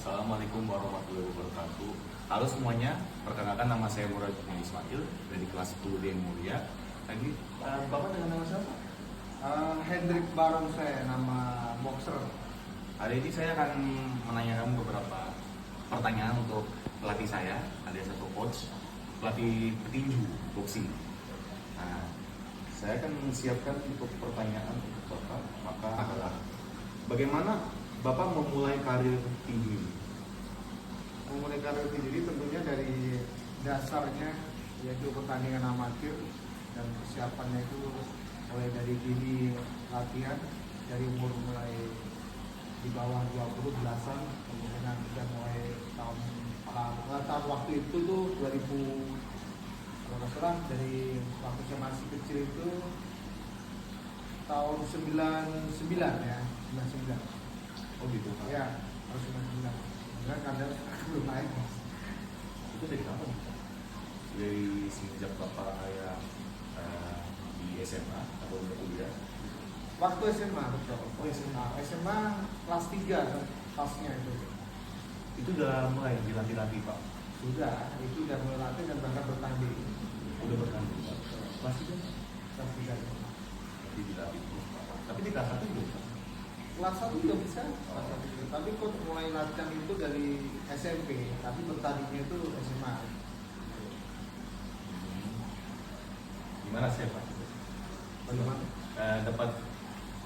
Assalamualaikum warahmatullahi wabarakatuh. Halo semuanya, perkenalkan nama saya Murad Ismail dari kelas 10 D Mulia. Tadi Bapak dengan nama siapa? Hendrik Barongsai, nama boxer. Hari ini saya akan menanyakan beberapa pertanyaan untuk pelatih saya. Ada satu coach, pelatih petinju boxing. Nah, saya akan siapkan untuk pertanyaan untuk Bapak. Maka adalah bagaimana Bapak memulai karir tinju ini? Memulai karir tinju ini tentunya dari dasarnya, yaitu pertandingan amatir, dan persiapannya itu mulai dari dini latihan, dari umur mulai di bawah 20 belasan, kemudian kita mulai tahun waktu itu tuh 2000, kalau nggak salah, dari waktu saya masih kecil itu tahun 99 ya, 99. Oh gitu Pak? Ya, harus 99. Enggak, kadang belum naik. Itu dari kapan? Dari semenjak Bapak kayak di SMA atau udah kuliah? Waktu SMA, betul. Oh SMA. SMA kelas 3 kelasnya itu. Itu udah mulai dilatih-latih Pak? Sudah, itu udah mulai latih dan bahkan bertanding. Udah bertanding Pak? Kelas 3? Kelas 3. Jadi dilatih terus Pak. Tapi di kelas 1 belum Pak? Kelas 1 juga bisa. Kelas 1 juga. Tapi kok mulai latihan itu dari SMP, tapi bertandingnya itu SMA. Gimana sih Pak? Bagaimana? Dapat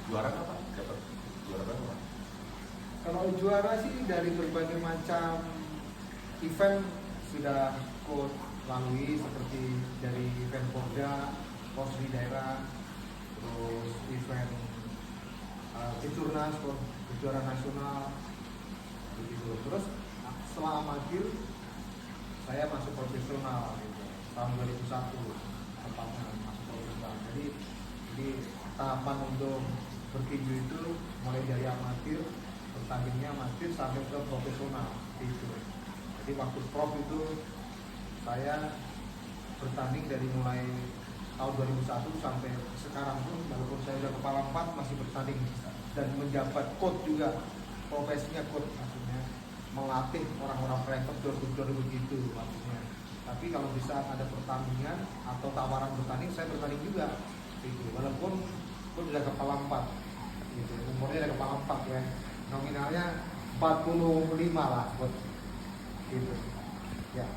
juara nggak Pak? Dapat juara berapa Pak? Kalau juara sih dari berbagai macam event sudah ikut lalui, seperti dari event Porda, pos di daerah, terus event kejurnas, kejuaraan nasional, begitu. Terus setelah amatir saya masuk profesional gitu, tahun 2001 tepatnya masuk profesional. Jadi tahapan untuk bertinju itu mulai dari amatir, bertandingnya amatir sampai ke profesional gitu. Jadi waktu prof itu saya bertanding dari mulai tahun 2001 sampai sekarang pun, walaupun saya sudah kepala 4 masih bertanding dan menjabat coach juga, profesinya coach, maksudnya melatih orang-orang private door begitu maksudnya. Tapi kalau bisa ada pertandingan atau tawaran bertanding, saya bertanding juga gitu. Walaupun pun sudah kepala 4 gitu, umurnya udah kepala 4 ya, nominalnya 45 lah coach gitu ya.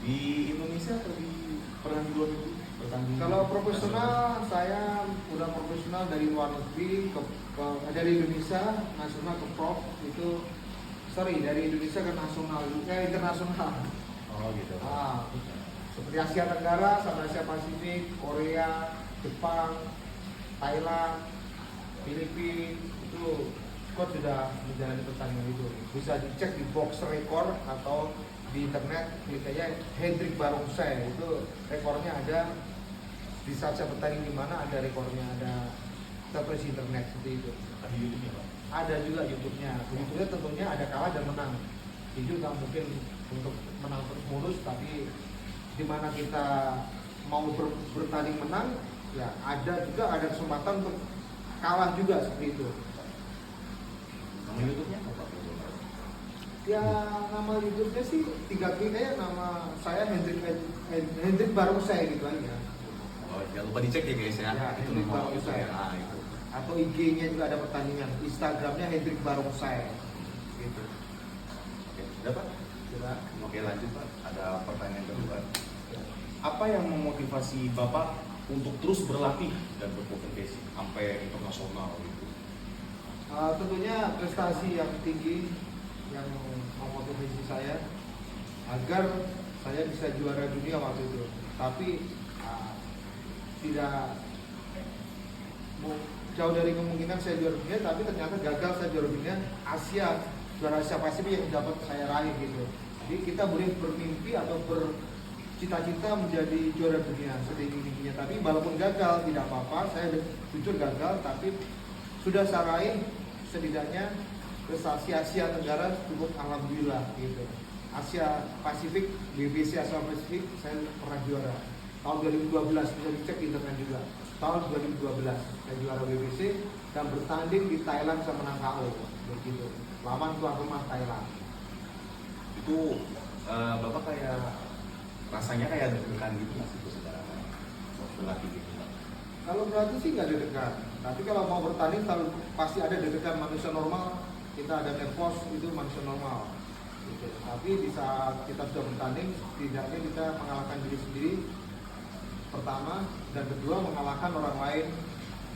Di Indonesia atau pernah di luar negeri bertanding? Kalau profesional, saya udah profesional dari luar negeri dari Indonesia nasional ke prof itu, dari Indonesia ke nasional, internasional. Oh gitu. Seperti Asia Tenggara sama Asia Pasifik, Korea, Jepang, Thailand, Filipina, itu coach sudah menjalani pertandingan itu. Bisa dicek di box record atau di internet, klik aja Hendrik Barongsai, itu rekornya ada. Di saat saya bertanding di mana ada rekornya, ada tertulis di internet seperti itu. Ada YouTube-nya Pak? Ada juga YouTube-nya. YouTube-nya tentunya ada kalah dan menang. Itu nggak mungkin untuk menang terus mulus, tapi di mana kita mau bertanding menang, ya ada juga ada kesempatan untuk kalah juga seperti itu. Nama YouTube-nya apa? Ya, nama YouTube-nya sih 3 klik aja, nama saya Hendrik Barongsai gitu aja. Oh, jangan lupa dicek ya guys ya. Ya, Itu Hendrik nomor Barongsai. YouTube ya. Itu. Atau IG-nya juga ada pertandingan. Instagram-nya Hendrik Barongsai. Gitu. Oke, sudah Pak? Sudah. Oke lanjut Pak. Ada pertanyaan kedua. Ya. Apa yang memotivasi Bapak untuk terus berlatih dan berkompetisi sampai internasional gitu? Tentunya prestasi yang tinggi yang memotivasi saya agar saya bisa juara dunia waktu itu. Tapi tidak jauh dari kemungkinan saya juara dunia, tapi ternyata gagal saya juara dunia Asia, juara Asia Pasifik yang dapat saya raih gitu. Jadi kita boleh bermimpi atau bercita-cita menjadi juara dunia setinggi-tingginya, tapi walaupun gagal tidak apa-apa, saya jujur gagal, tapi sudah saya raih setidaknya prestasi Asia Tenggara cukup alhamdulillah gitu. Asia Pasifik, BBC Asia Pasifik saya pernah juara tahun 2012, bisa dicek di internet juga. Tahun 2012 saya juara BBC dan bertanding di Thailand sama menang KO begitu. lawan tuan rumah Thailand. Itu bapak kayak rasanya kayak deg-degan gitu nggak sih saudara berlatih gitu? Kalau berarti sih nggak deg-degan, tapi kalau mau bertanding selalu pasti ada deg-degan. Manusia normal, kita ada nervous, itu manusia normal gitu. Tapi di saat kita sudah bertanding, setidaknya kita mengalahkan diri sendiri pertama, dan kedua mengalahkan orang lain.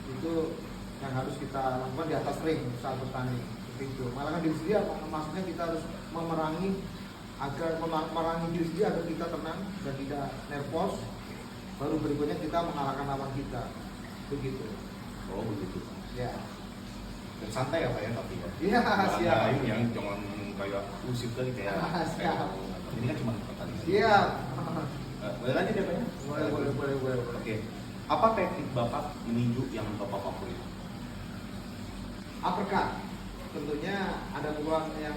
Itu yang harus kita lakukan di atas ring saat bertanding begitu. Mengalahkan diri sendiri maksudnya kita harus memerangi diri sendiri agar kita tenang dan tidak nervous. Baru berikutnya kita mengalahkan lawan kita begitu. Oh begitu. Ya. Dan santai ya Pak ya tapi ya. Iya, siap. Ini yang jangan kayak usip tadi kayak Siap. ini kan cuma pertandingan. Iya. Boleh lanjut ya Pak ya? Boleh. Oke. Apa teknik Bapak meninju yang Bapak favorit? Uppercut. Tentunya ada pukulan yang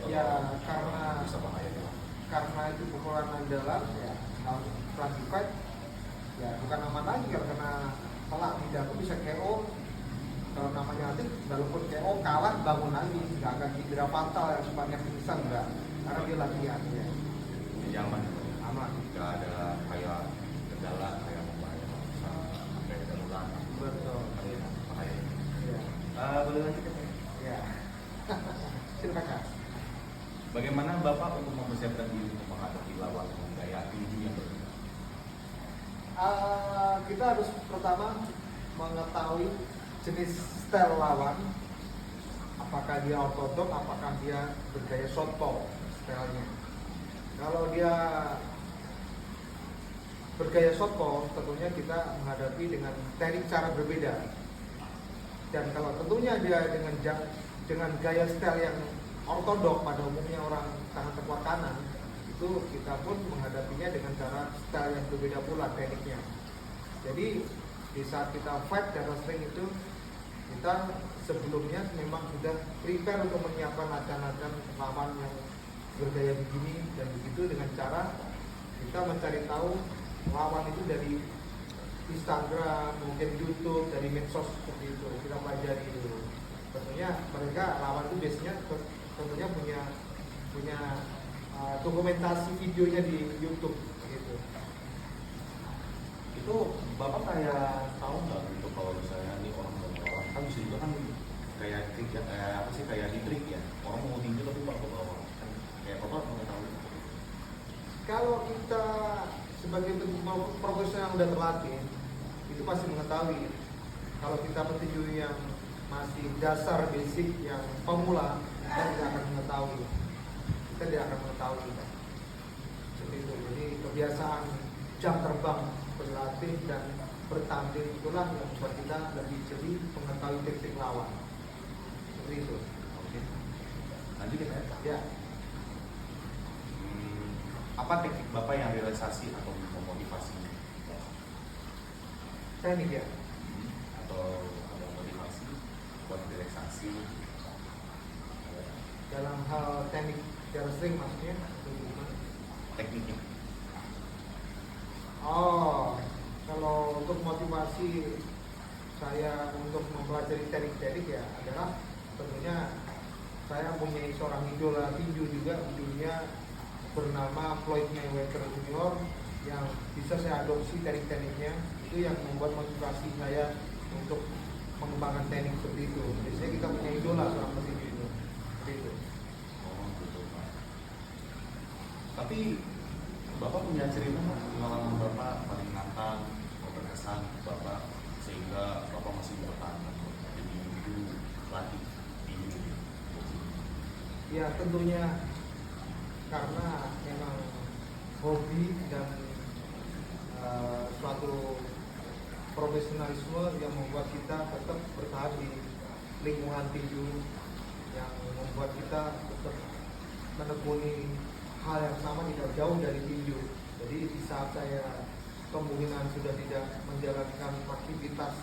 ya karena itu pukulan andalan ya harus classified ya, bukan aman lagi karena telak tidak aku bisa KO. Kalau namanya atlet walaupun KO kalah bangun lagi, nggak akan cedera fatal yang sifatnya pingsan, enggak, karena dia latihan ya. Jadi aman. Aman. Nggak ada kayak kendala kayak membayar sampai darurat. Betul. Bahaya. Ya. Boleh lanjut ya Pak? Ya. Silakan. Bagaimana Bapak untuk mempersiapkan diri untuk menghadapi lawan dengan gaya tinju yang berbeda? Kita harus pertama mengetahui jenis style lawan, apakah dia ortodok, apakah dia bergaya southpaw stylenya. Kalau dia bergaya southpaw, tentunya kita menghadapi dengan teknik cara berbeda. Dan kalau tentunya dia dengan gaya style yang ortodok, pada umumnya orang tangan tekuat kanan, itu kita pun menghadapinya dengan cara style yang berbeda pula tekniknya. Jadi di saat kita fight di atas ring itu, kita sebelumnya memang sudah prepare untuk menyiapkan acan-acan lawan yang bergaya begini dan begitu, dengan cara kita mencari tahu lawan itu dari Instagram, mungkin YouTube, dari medsos seperti itu. Kita pelajari dulu. Tentunya mereka lawan itu biasanya tentunya punya dokumentasi videonya di YouTube gitu. Itu Bapak kayak tahu nggak gitu kalau misalnya nih orang mau melawan kan bisa juga kan kayak trik ya, kayak di trik ya, orang mau tinju tapi Bapak melawan kan kayak Bapak mengetahui. Kalau kita sebagai profesional yang sudah terlatih, itu pasti mengetahui. Kalau kita petinju yang masih dasar basic yang pemula, kita tidak akan mengetahui. Seperti itu. Jadi kebiasaan jam terbang, berlatih dan bertanding itulah yang membuat kita lebih jeli mengetahui teknik lawan. Seperti itu. Oke. Lanjut ya Pak ya. Ya. Apa teknik Bapak yang realisasi atau memotivasi? Teknik ya. Atau ada motivasi buat relaksasi? Dalam hal teknik secara sering maksudnya bagaimana? Tekniknya. Oh, kalau untuk motivasi saya untuk mempelajari teknik-teknik ya adalah tentunya saya punya seorang idola tinju juga di dunia bernama Floyd Mayweather Junior yang bisa saya adopsi teknik-tekniknya. Itu yang membuat motivasi saya untuk mengembangkan teknik seperti itu. Biasanya kita punya idola seorang petinju itu. Seperti itu. Oh gitu Pak. Tapi Bapak punya cerita nggak pengalaman Bapak paling menantang atau berkesan Bapak sehingga Bapak masih bertahan jadi tinju pelatih tinju? Ya tentunya karena memang hobi dan suatu profesionalisme yang membuat kita tetap bertahan di lingkungan tinju, yang membuat kita tetap menekuni hal yang sama, tidak jauh dari tinju. Jadi di saat saya kemungkinan sudah tidak menjalankan aktivitas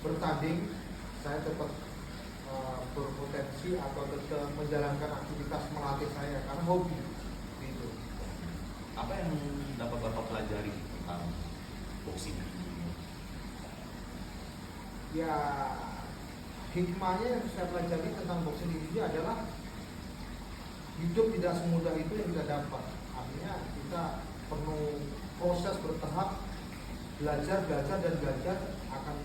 bertanding, saya tetap berpotensi atau tetap menjalankan aktivitas melatih saya karena hobi gitu. Apa yang dapat Bapak pelajari tentang boxing? Ya hikmahnya yang saya pelajari tentang boxing ini adalah hidup tidak semudah itu yang kita dapat. Artinya kita perlu proses bertahap, belajar dan belajar, akan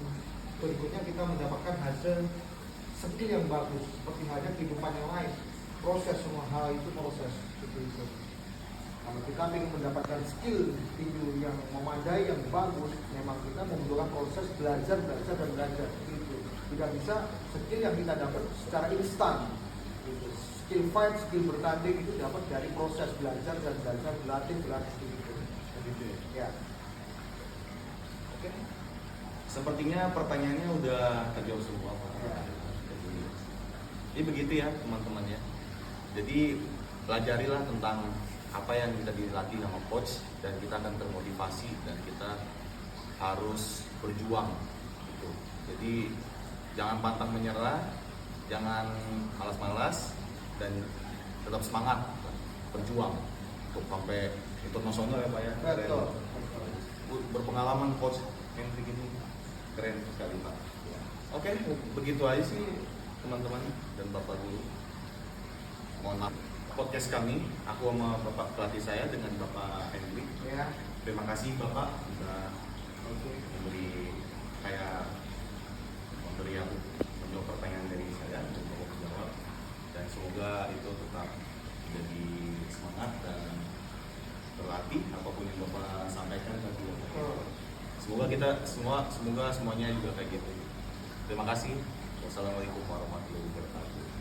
berikutnya kita mendapatkan hasil skill yang bagus. Seperti halnya kehidupan yang lain, proses, semua hal itu proses seperti itu. Kalau kita ingin mendapatkan skill tinju yang memadai, yang bagus, memang kita membutuhkan proses belajar dan belajar. Gitu. Tidak bisa skill yang kita dapat secara instan. Gitu. Skill fight, skill bertanding itu dapat dari proses belajar dan belajar, berlatih gitu. Begitu ya. Oke. Sepertinya pertanyaannya udah terjawab semua Pak. Ya. Jadi begitu ya teman-teman ya. Jadi pelajarilah tentang apa yang kita dilatih sama coach, dan kita akan termotivasi dan kita harus berjuang gitu. Jadi jangan pantang menyerah, jangan malas-malas, dan tetap semangat berjuang untuk sampai internasional ya Pak ya. Betul. Berpengalaman coach Hendrik ini keren sekali Pak. Oke, begitu aja sih teman-teman dan Bapak Guru. Mohon maaf, podcast kami, aku sama Bapak pelatih saya dengan Bapak Hendrik. Ya. Terima kasih Bapak sudah memberi menjawab pertanyaan dari saya untuk menjawab, dan semoga itu tetap menjadi semangat dan berlatih apapun yang Bapak sampaikan tadi. Semoga semuanya juga kayak gitu. Terima kasih. Wassalamualaikum warahmatullahi wabarakatuh.